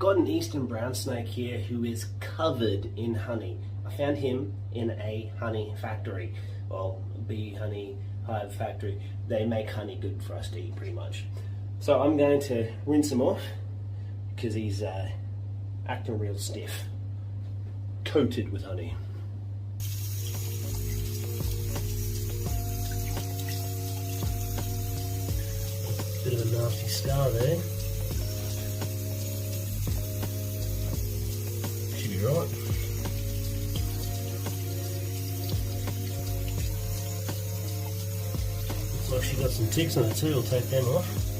got an eastern brown snake here who is covered in honey. I found him in a honey factory, well, bee honey hive factory. They make honey good for us to eat pretty much. So I'm going to rinse him off because he's acting real stiff, coated with honey. Bit of a nasty scar there. Should be right. Looks like she got some ticks on her too. We'll take them off.